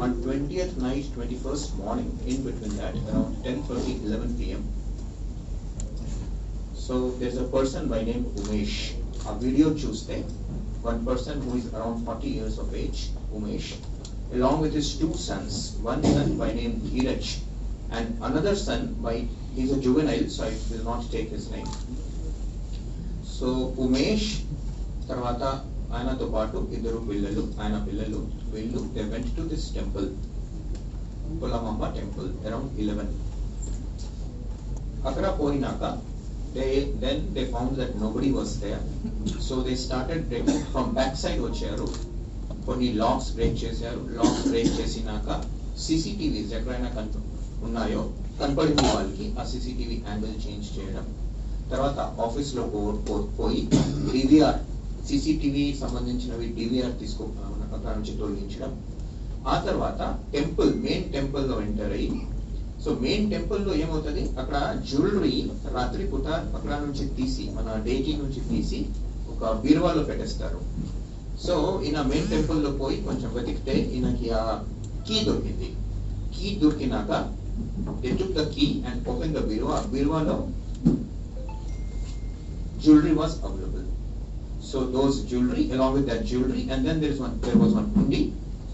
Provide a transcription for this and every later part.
on 20th night, 21st morning, in between that, around 10:30, 11 p.m. So there's a person by name Umesh. A video Tuesday, one person who is around 40 years of age, Umesh, along with his two sons, one son by name Dheeraj, and another son by, he's a juvenile, so I will not take his name. So Umesh, Tarvata, Aina to Patu, Idru Pillalu, Aina Pillalu, Villu, they went to this temple, Pulamamba temple, around 11. Akra Poinaka, then they found that nobody was there. So they started breaking from backside వచ్చారు. కొన్ని lakhs break చేశారు. Lakhs break చేసినాక CCTVs ఎక్కడైనా ఉన్నాయో కనపడింది వాళ్ళకి, ఆ CCTV angle change చేయడం. తర్వాత ఆఫీస్ లో పోయి DVR CCTV సంబంధించినవి DVR అక్కడ నుంచి తొలగించడం. ఆ తర్వాత టెంపుల్, మెయిన్ టెంపుల్ లో ఎంటర్ అయ్యి, సో మెయిన్ టెంపుల్ లో ఏమవుతుంది, అక్కడ జ్యువెలరీ రాత్రి పూట అక్కడ నుంచి తీసి, మన డేజీ నుంచి తీసి ఒక బీరువాలో పెట్టేస్తారు. సో ఈయన మెయిన్ టెంపుల్ లో పోయి కొంచెం వెతికితే ఈయనకి ఆ కీ దొరికింది. కీ దొరికినాక they took the key and opened the బీరువా. బీరువాలో jewelry was available. So those jewelry, along with that jewelry, and then there was one hundi.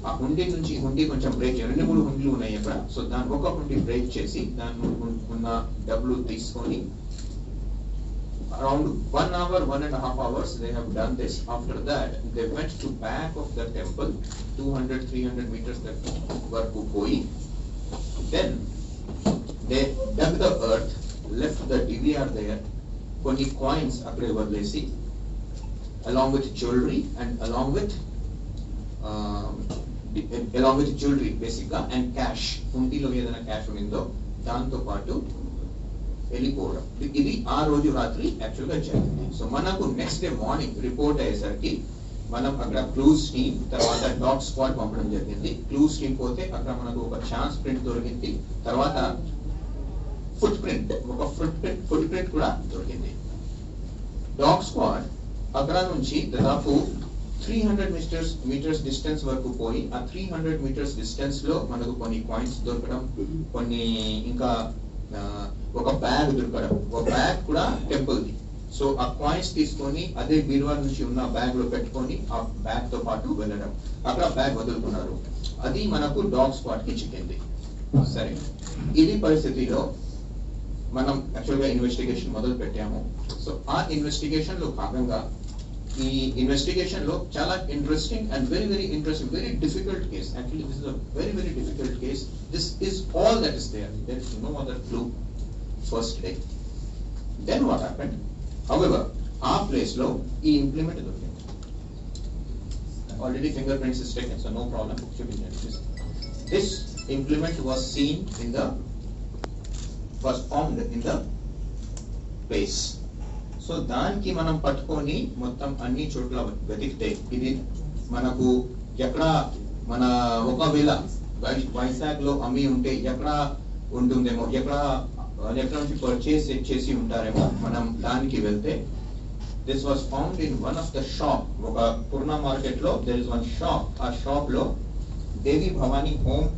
ఆ హుండీ నుంచి హుండీ కొంచెం బ్రేక్ చేయాలి, 2-3 హుండీలు ఉన్నాయి అక్కడ. సో దాని ఒక హుండీ బ్రేక్ చేసి దాని ఉన్న డబ్బులు తీసుకొని around 1 hour, 1.5 hours they have done this. After that they went to back of the temple, 200-300 meters వరకు పోయి, then they dug the earth, left the DVR there, కొన్ని coins అక్కడే వదిలేసి, along with jewelry and along with jewelry basic గా and cash, హుండీలో ఏదైనా cash ఉండిందో దాంతో పాటు వెళ్ళిపోవడం. ఇది ఆ రోజు రాత్రి యాక్చువల్ గా జరిగింది. సో మనకు నెక్స్ట్ డే మార్నింగ్ రిపోర్ట్ అయ్యేసరికి మనం అక్కడ క్లూస్ టీమ్, తర్వాత డాగ్ స్క్వాడ్ పంపడం జరిగింది. క్లూస్ టీమ్ పోతే అక్కడ మనకు ఒక ఛాన్స్ ప్రింట్ దొరికింది, తర్వాత ఫుట్ ప్రింట్ కూడా దొరికింది. డాగ్ స్క్వాడ్ అక్కడ నుంచి దాదాపు 300 మీటర్స్ డిస్టెన్స్ వరకు పోయి, ఆ 300 మీటర్స్ డిస్టెన్స్ లో మనకు కొన్ని కాయిన్స్ దొరకడం, కొన్ని ఇంకా ఒక బ్యాగ్ దొరకడం. ఒక బ్యాగ్ కూడా టెంపుల్ ది. సో ఆ కాయిన్స్ తీసుకొని అదే బీరువా నుంచి ఉన్న బ్యాగ్ లో పెట్టుకొని ఆ బ్యాగ్ తో పాటు వెళ్ళడం. అక్కడ బ్యాగ్ వదులుకున్నారు. అది మనకు డాగ్ స్క్వాడ్ కి చిక్కింది. సరే, ఇది పరిస్థితిలో మనం యాక్చువల్ గా ఇన్వెస్టిగేషన్ మొదలు పెట్టాము. సో ఆ ఇన్వెస్టిగేషన్ లో భాగంగా ఈ ఇన్వెస్టిగేషన్ లో చాలా interesting and very interesting, very difficult case. Actually this is a very difficult case. This is all that is there. There is no other clue. First day then what happened, however ఆ place లో ఈ implement దొరికింది. Already finger prints is taken, so no problem. This implement was seen in the was found in the place. సో దానికి మనం పట్టుకొని మొత్తం అన్ని చోట్ల వెతికితే ఇది మనకు ఎక్కడ, మన ఒకవేళ వైజాగ్ లో అమ్మి ఉంటే ఎక్కడ ఉంటుందేమో, ఎక్కడ నుంచి పర్చేస్ చేసి ఉంటారేమో, మనం దానికి వెళ్తే this was found in one of the shop. ఒక పూర్ణ మార్కెట్ లో దేర్ ఇస్ వన్ షాప్. ఆ షాప్ లో Devi Bhavani home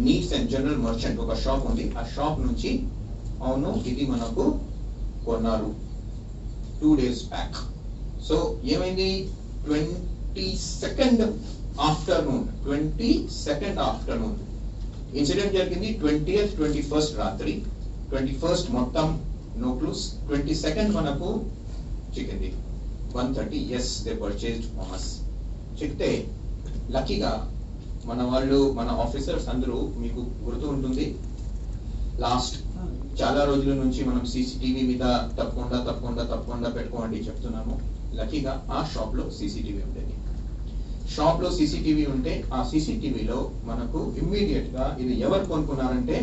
needs and general merchant ఒక షాప్ ఉంది. ఆ షాప్ నుంచి అవును ఇది మనకు కొన్నారు 2 days బ్యాక్. సో ఏమైంది, 22nd ఆఫ్టర్నూన్ ఇన్సిడెంట్ జరిగింది. 20th 21st రాత్రి, 21st మొత్తం నో క్లూస్, 22nd మనకు చిక్కింది 1:30. Yes, they purchased from us. చెప్తే లక్కీగా మన వాళ్ళు, మన ఆఫీసర్స్ అందరూ, మీకు గుర్తు ఉంటుంది లాస్ట్ చాలా రోజుల నుంచి మనం CCTV మీద తప్పకుండా పెట్టుకోండి చెప్తున్నాము. లక్కీగా ఆ షాప్ లో CCTV ఉండేది. షాప్ లో CCTV ఉంటే ఆ CCTVలో మనకు ఇమ్మీడియట్ గా ఇది ఎవరు కొనుక్కున్నారంటే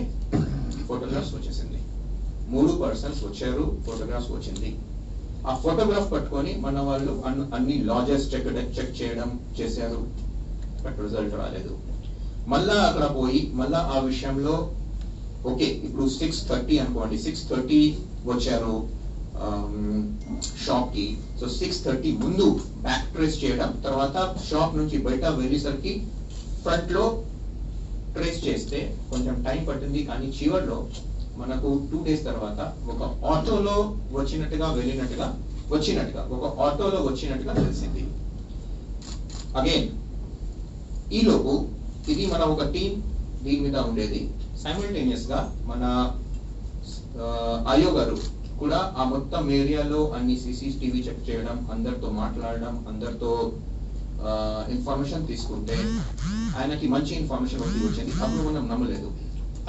ఫోటోగ్రాఫ్స్ వచ్చేసింది. 3 persons వచ్చారు, ఫోటోగ్రాఫ్స్ వచ్చింది. ఆ ఫోటోగ్రాఫ్ పట్టుకొని మన వాళ్ళు అన్ని లాజెస్ చెక్ చేయడం చేశారు, బట్ రిజల్ట్ రాలేదు. మళ్ళా అక్కడ పోయి మళ్ళా ఆ విషయంలో ఓకే, ఇప్పుడు 6:30 అనుకోండి, 6:30 వచ్చారు షాప్ కి. సో 6:30 ముందు బ్యాక్ ట్రేస్ చేయడం, తర్వాత షాప్ నుంచి బయట వెళ్ళేసరికి ఫ్రంట్ లో ట్రేస్ చేస్తే కొంచెం టైం పట్టింది, కానీ చివర్లో మనకు 2 days తర్వాత ఒక ఆటోలో వచ్చినట్టుగా ఒక ఆటోలో వచ్చినట్టుగా తెలిసింది. అగైన్ ఈలోపు ఇది మన ఒక టీం దీని మీద ఉండేది. సైమల్టేనియస్ గా మన ఆయో గారు కూడా ఆ మొత్తం ఏరియాలో అన్ని CCTV చెక్ చేయడం, అందరితో మాట్లాడడం, అందరితో ఇన్ఫర్మేషన్ తీసుకుంటే ఆయనకి మంచి ఇన్ఫర్మేషన్ వచ్చింది. అప్పుడు మనం నమ్మలేదు.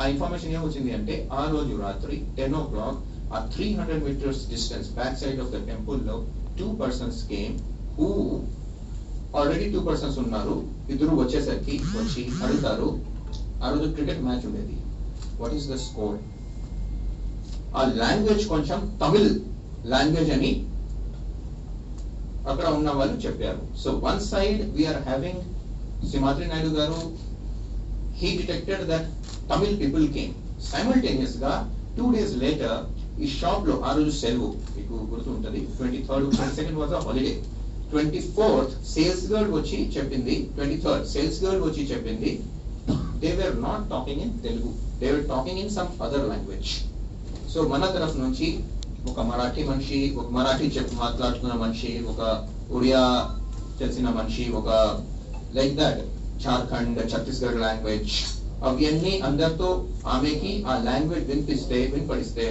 ఆ ఇన్ఫర్మేషన్ ఏమొచ్చింది అంటే ఆ రోజు రాత్రి 10 o'clock ఆ 300 meters distance back side of the temple లో 2 persons came who ఆల్రెడీ 2 persons ఉన్నారు. ఇద్దరు వచ్చేసరికి వచ్చి అడుగుతారు, ఆ రోజు క్రికెట్ మ్యాచ్ ఉండేది, వాట్ ఈస్ ద స్కోర్? ఆ లాంగ్వేజ్ కొంచెం తమిళ్ లాంగ్వేజ్ అని అక్కడ ఉన్న వాళ్ళు చెప్పారు. So one side we're having Simhadri Naidu garu, he detected that Tamil people came. Simultaneous గా 2 days later ఈ షాప్ లో ఆ రోజు సెలవు మీకు గుర్తు ఉంటుంది. 23rd 22nd was a holiday. 24th sales girl వచ్చి చెప్పింది, 23rd సేల్స్ గర్ల్ వచ్చి చెప్పింది, they were not talking in Telugu, they were talking in some other language. So మన తరఫు నుంచి ఒక మరాఠీ మనిషి, ఒక మరాఠీ మాట్లాడుతున్న మనిషి, ఒక ఒడియా తెలిసిన మనిషి, ఒక like that Jharkhand Chhattisgarh language, అవన్నీ అందరితో ఆమెకి ఆ లాంగ్వేజ్ వినిపడిస్తే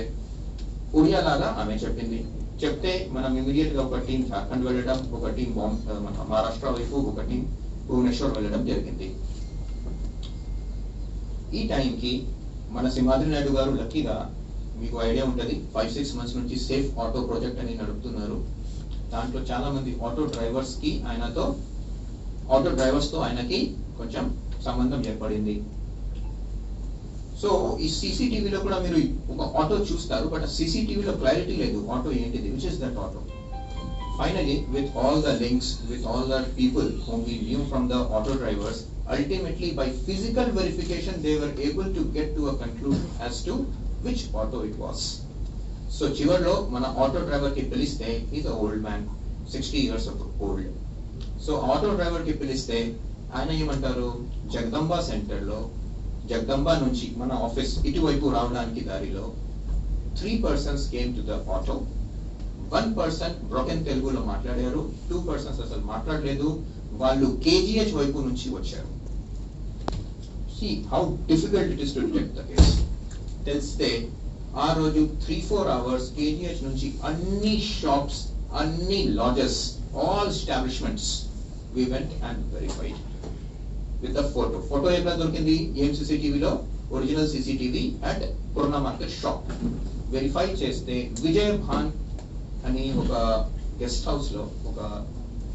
ఒడియా లాగా ఆమె చెప్తే మనం ఇమీడియట్ గా ఒక టీం జార్ఖండ్ వెళ్ళడం, ఒక టీం మహారాష్ట్ర వైపు, ఒక టీం భువనేశ్వర్ వెళ్ళడం జరిగింది. ఈ టైంకి మన సింహాద్రి నాయుడు గారు లక్కీగా, మీకు ఐడియా ఉంటుంది, 5-6 months నుంచి సేఫ్ ఆటో ప్రాజెక్ట్ అని నడుపుతున్నారు. దాంట్లో చాలా మంది ఆటో డ్రైవర్స్ తో ఆయనకి కొంచెం సంబంధం ఏర్పడింది. సో ఈ CCTVలో కూడా మీరు ఒక ఆటో చూస్తారు, బట్ CCTVలో క్లారిటీ లేదు ఆటో ఏంటిది, which is that auto. Finally with all the links, with all the people whom we knew from the auto drivers, ultimately by physical verification they were able to get to a conclusion as to which auto it was. So చివర్లో మన auto driver కి పిలిస్తే, is old man, 60 years old. So auto driver కి పిలిస్తే ఆయన ఏమంటారు, Jagadamba centre లో, జగదంబా నుంచి మన ఆఫీస్ ఇటువైపు రావడానికి దారిలో 3 persons came to the auto. 1 person broken తెలుగులో మాట్లాడారు, 2 persons అసలు మాట్లాడలేదు, వాళ్ళు KGH వైపు నుంచి వచ్చారు. See how difficult it is to detect the case. తెలిస్తే ఆ రోజు 3-4 hours KGH నుంచి అన్ని షాప్స్, అన్ని lodges, all establishments we went and verified with the photo. Photo ఎట్లా దొరికింది, ఏం CCTVలో, original CCTV at Purna market shop. Verify చేస్తే విజయ్ భాన్ అని ఒక గెస్ట్ హౌస్ లో, ఒక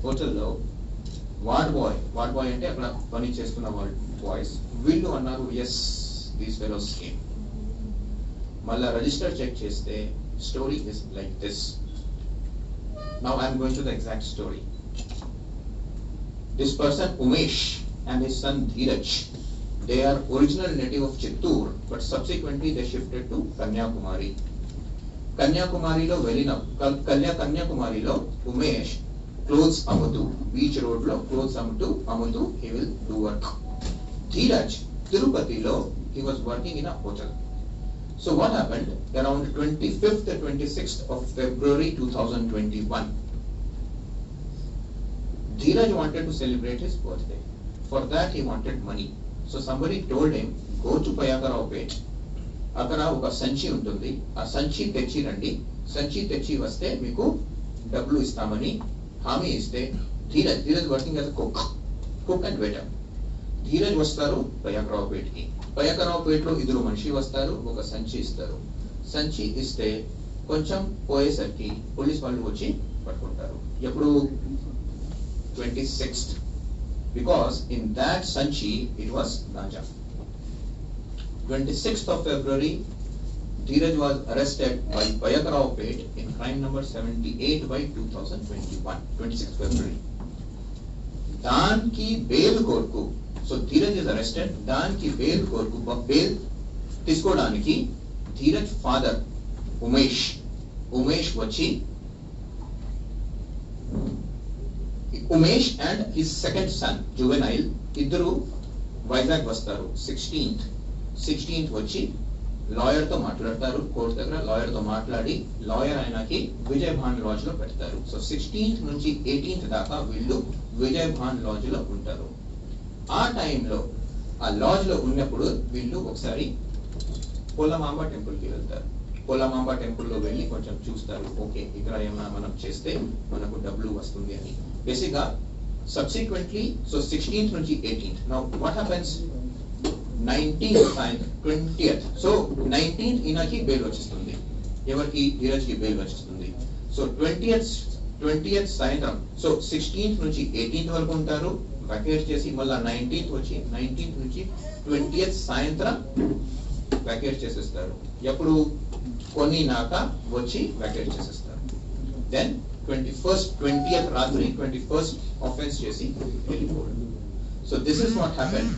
హోటల్లో వార్డ్ బాయ్ అంటే అక్కడ పని చేస్తున్న బాయ్స్, వీళ్ళు అన్నారు, ఎస్ దీస్ ఫెలోస్ కేమ్. మళ్ళా రిజిస్టర్ చెక్ చేస్తే story is like this. Now I'm going to the exact story. This person Umesh and his son Dheeraj, they are original native of Chittoor, but subsequently they shifted to Kanyakumari. Kanyakumariలో Umesh clothes అమ్ముతూ, beach road లో clothes అమ్ముతూ he will do work. Dheeraj తిరుపతిలో he was working in a hotel. So what happened, around 25th or 26th of February 2021, Dheeraj wanted to celebrate his birthday. For that he wanted money. So somebody told him, go to Payakaraupet. అక్కడ ఒక సంచి ఉంటుంది, ఆ సంచి తెచ్చి రండి, సంచి తెచ్చి వస్తే మీకు డబ్బులు ఇస్తామని హామీ ఇస్తే, Dheeraj working as cook and waiter. Dheeraj వస్తారు పయాకరావుపేటకి. పయాకరావుపేటలో ఇద్దరు మనిషి వస్తారు, ఒక సంచి ఇస్తారు. సంచి ఇస్తే కొంచెం పోయేసరికి పోలీస్ వాళ్ళు వచ్చి పట్టుకుంటారు. ఎప్పుడు 26th, because in that sanchi it was ganja. 26th of February, Dheeraj was arrested by Payakaraupet in crime number 78 by 2021, 26th February. దానికి bail court, so Dheeraj is arrested, దానికి బెయిల్ కోర్టు బెయిల్ తీసుకోవడానికి Dheeraj father Umesh వచ్చి, Umesh and his second son juvenile ఇద్దరు వైజాగ్ వస్తారు 16th వచ్చి lawyer తో మాట్లాడతారు, court దగ్గర లాయర్ తో మాట్లాడి లాయర్ ఆయనకి విజయ్ భాన్ లాడ్జ్ లో పెడతారు. సో 16th నుంచి 18th దాకా వీళ్ళు విజయ్ భాన్ లాడ్జ్ లో ఉంటారు. ఆ టైంలో ఆ లాడ్జ్ లో ఉన్నప్పుడు వీళ్ళు ఒకసారి పోలమాంబ టెంపుల్ కి వెళ్తారు. పోలమాంబ టెంపుల్ లో వెళ్ళి కొంచెం చూస్తారు, ఓకే ఇక్కడ ఏమైనా మనం చేస్తే మనకు డబ్బులు వస్తుంది అని. బేసిక్ గా సబ్సిక్వెంట్లీ సో 16th నుంచి 18th. Now what happens 19th and 20th. So 19th ఈయనకి బెయిల్ వచ్చేస్తుంది, ఎవరికి ధీరజ్ కి బెయిల్ వచ్చేస్తుంది. సో 20th సాయంత్రం, సో 16th నుంచి 18th వరకు ఉంటారు, వెకేట్ చేసి మళ్ళా 19th వచ్చి 19th నుంచి 20th సాయంత్రం వెకేట్ చేసేస్తారు. ఎప్పుడు కొన్ని నాక వచ్చి వెకేట్ చేసేస్తారు. దెన్ 20th రాత్రి 21st ఆఫెన్స్ చేసి వెళ్ళిపోవడం. So this is what happened